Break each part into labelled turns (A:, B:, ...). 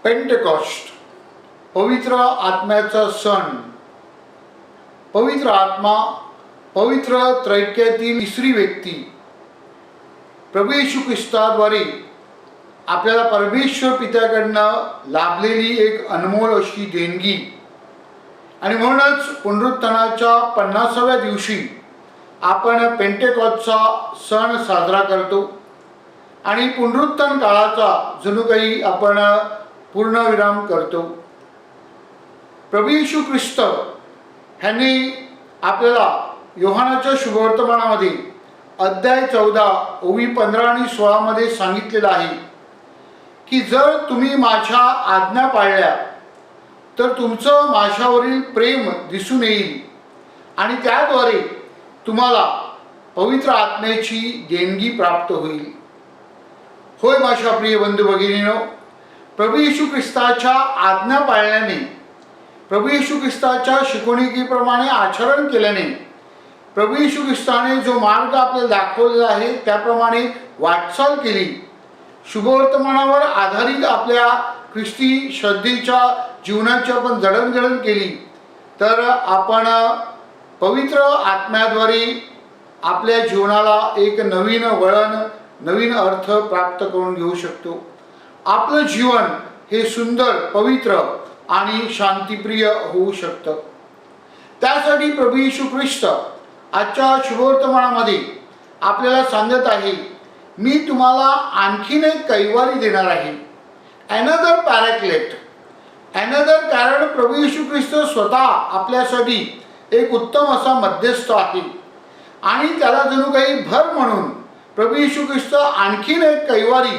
A: पेंटेकॉस्ट, पवित्र आत्म्याचा सण. पवित्र आत्मा, पवित्र त्रैक्यातील तिसरी व्यक्ती, प्रभू येशू ख्रिस्ताद्वारे आपल्याला परमेश्वर पित्याकडनं लाभलेली एक अनमोल अशी देणगी. आणि म्हणूनच पुनरुत्थानाच्या 50व्या दिवशी आपण पेंटेकॉस्टचा सण साजरा करतो आणि पुनरुत्थान काळाचा जणू काही आपण पूर्णविराम करतो. प्रभू येशू ख्रिस्त ह्यांनी आपल्याला योहानाच्या शुभवर्तमानामध्ये अध्याय 14 ओवी 15 आणि 16 मध्ये सांगितलेलं आहे की जर तुम्ही माझ्या आज्ञा पाळल्या तर तुमचं माझ्यावरील प्रेम दिसून येईल आणि त्याद्वारे तुम्हाला पवित्र आत्म्याची देणगी प्राप्त होईल. होय माझ्या प्रिय बंधू भगिनींनो, प्रभू येशू ख्रिस्ताच्या आज्ञा पाळल्याने, प्रभू येशू ख्रिस्ताच्या शिकवणुकीप्रमाणे आचरण केल्याने, प्रभू येशू ख्रिस्ताने जो मार्ग आपल्याला दाखवलेला आहे त्याप्रमाणे वाटचाल केली, शुभवर्तमानावर आधारित आपल्या ख्रिस्ती श्रद्धेच्या जीवनाची आपण जडणघडण केली तर आपण पवित्र आत्म्याद्वारे आपल्या जीवनाला एक नवीन वळण, नवीन अर्थ प्राप्त करून घेऊ शकतो. आपलं जीवन हे सुंदर, पवित्र आणि शांतिप्रिय होऊ शकतं. त्यासाठी प्रभू येशू ख्रिस्त आजच्या शुभवर्तमानामध्ये आपल्याला सांगत आहे, मी तुम्हाला आणखीन एक कैवारी देणार आहे, अनदर पॅराक्लेट. अनदर, कारण प्रभू येशू ख्रिस्त स्वतः आपल्यासाठी एक उत्तम असा मध्यस्थ आहे आणि त्याला जणू काही भर म्हणून प्रभू येशू ख्रिस्त आणखीन एक कैवारी,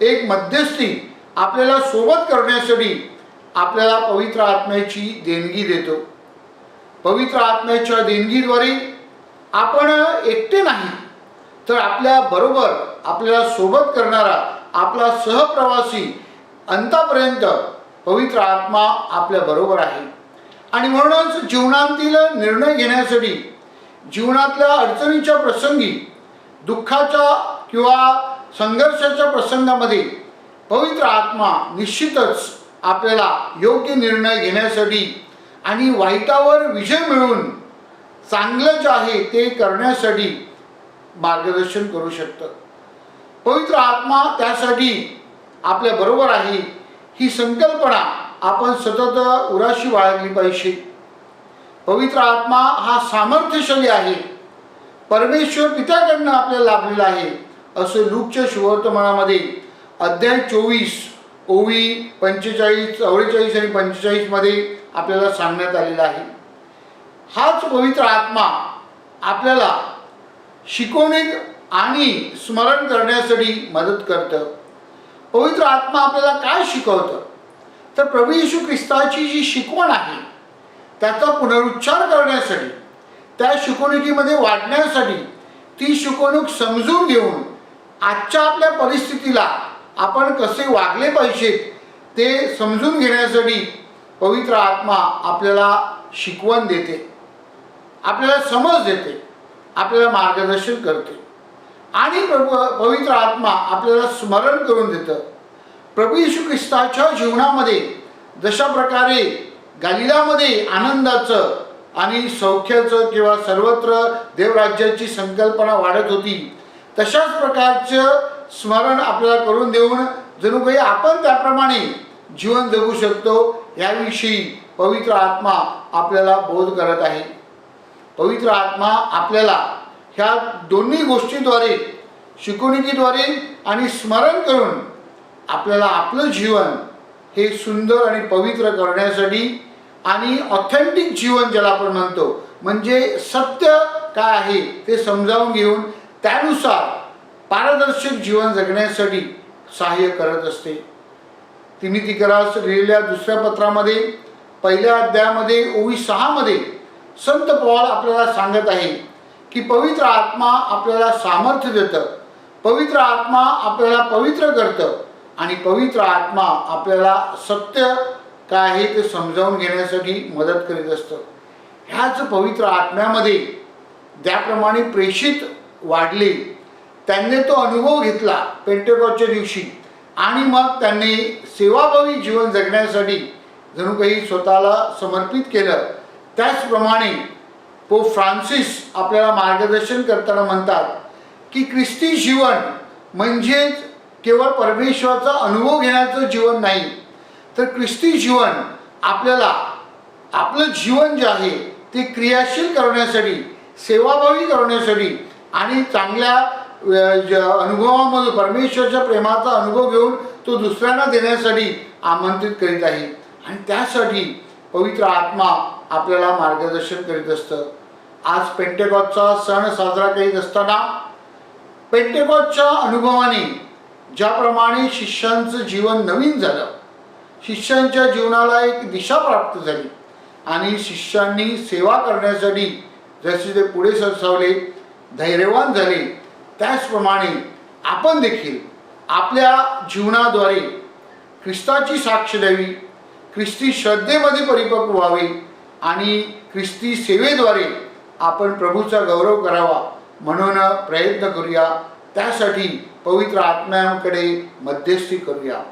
A: एक मध्यस्थी आपल्याला सोबत करण्यासाठी आपल्याला पवित्र आत्म्याची देणगी देतो. पवित्र आत्म्याच्या देणगीद्वारे आपण एकटे नाही तर आपल्या बरोबर, आपल्याला सोबत करणारा आपला सहप्रवासी अंतापर्यंत पवित्र आत्मा आपल्या बरोबर आहे. आणि म्हणूनच जीवनातील निर्णय घेण्यासाठी, जीवनातल्या अडचणीच्या प्रसंगी, दुःखाच्या किंवा संघर्षाच्या प्रसंगामध्ये पवित्र आत्मा निश्चितच आपल्याला योग्य निर्णय घेण्यासाठी आणि वाईटावर विजय मिळवून चांगलं जे आहे ते करण्यासाठी मार्गदर्शन करू शकतं. पवित्र आत्मा त्यासाठी आपल्या बरोबर आहे ही संकल्पना आपण सतत उराशी बाळगली पाहिजे. पवित्र आत्मा हा सामर्थ्यशाली आहे, परमेश्वर पित्याकडनं आपल्याला लाभलेला आहे असं लूकच्या शुभवर्तमानामध्ये अध्याय 24 ओवी 45, 44 आणि 45 मध्ये आपल्याला सांगण्यात आलेला आहे. हाच पवित्र आत्मा आपल्याला शिकवणी आणि स्मरण करण्यासाठी मदत करतं. पवित्र आत्मा आपल्याला काय शिकवतं तर प्रभू येशू ख्रिस्ताची जी शिकवण आहे त्याचा पुनरुच्चार करण्यासाठी, त्या शिकवणुकीमध्ये वाढण्यासाठी, ती शिकवणूक समजून घेऊन आजच्या आपल्या परिस्थितीला आपण कसे वागले पाहिजेत ते समजून घेण्यासाठी पवित्र आत्मा आपल्याला शिकवण देते, आपल्याला समज देते, आपल्याला मार्गदर्शन करते. आणि पवित्र आत्मा आपल्याला स्मरण करून देतं. प्रभू येशू ख्रिस्ताच्या जीवनामध्ये जशा प्रकारे गलिलामध्ये आनंदाचं आणि सौख्याचं किंवा सर्वत्र देवराज्याची संकल्पना वाढत होती, तशाच प्रकारचं स्मरण आपल्याला करून देऊन जणू काही आपण त्याप्रमाणे जीवन जगू शकतो याविषयी पवित्र आत्मा आपल्याला बोध करत आहे. पवित्र आत्मा आपल्याला ह्या दोन्ही गोष्टीद्वारे, शिकवणुकीद्वारे आणि स्मरण करून आपल्याला आपलं जीवन हे सुंदर आणि पवित्र करण्यासाठी आणि ऑथेंटिक जीवन ज्याला आपण म्हणतो, म्हणजे सत्य काय आहे ते समजावून घेऊन त्यानुसार पारदर्शक जीवन जगण्यासाठी सहाय्य करत असते. तिमिथिकरास लिहिलेल्या दुसऱ्या पत्रामध्ये 1 अध्यायामध्ये ओवी 6 मध्ये संत पौल आपल्याला सांगत आहे की पवित्र आत्मा आपल्याला सामर्थ्य देतं, पवित्र आत्मा आपल्याला पवित्र करतं आणि पवित्र आत्मा आपल्याला सत्य काय आहे ते समजावून घेण्यासाठी मदत करीत असतं. ह्याच पवित्र आत्म्यामध्ये ज्याप्रमाणे प्रेषित वाढले, त्यांनी तो अनुभव घेतला पेंटेकॉस्टच्या दिवशी, आणि मग त्यांनी सेवाभावी जीवन जगण्यासाठी जणू काही स्वतःला समर्पित केलं. त्याचप्रमाणे पोप फ्रान्सिस आपल्याला मार्गदर्शन करताना म्हणतात की ख्रिस्ती जीवन म्हणजेच केवळ परमेश्वराचा अनुभव घेण्याचं जीवन नाही, तर ख्रिस्ती जीवन आपल्याला आपलं जीवन जे आहे ते क्रियाशील करण्यासाठी, सेवाभावी करण्यासाठी आणि चांगल्या अनुभवामधून परमेश्वराच्या प्रेमाचा अनुभव घेऊन तो दुसऱ्यांना देण्यासाठी आमंत्रित करीत आहे. आणि त्यासाठी पवित्र आत्मा आपल्याला मार्गदर्शन करीत असतं. आज पेंटेकॉस्टचा सण साजरा करीत असताना पेंटेकॉस्टच्या अनुभवाने ज्याप्रमाणे शिष्यांचं जीवन नवीन झालं, शिष्यांच्या जीवनाला एक दिशा प्राप्त झाली आणि शिष्यांनी सेवा करण्यासाठी जसे ते पुढे सरसावले, धैर्यवान झाले, त्याचप्रमाणे आपण देखील आपल्या जीवनाद्वारे ख्रिस्ताची साक्ष द्यावी, ख्रिस्ती श्रद्धेमध्ये परिपक्व व्हावे आणि ख्रिस्ती सेवेद्वारे आपण प्रभूचा गौरव करावा म्हणून प्रयत्न करूया. त्यासाठी पवित्र आत्म्याकडे मध्यस्थी करूया.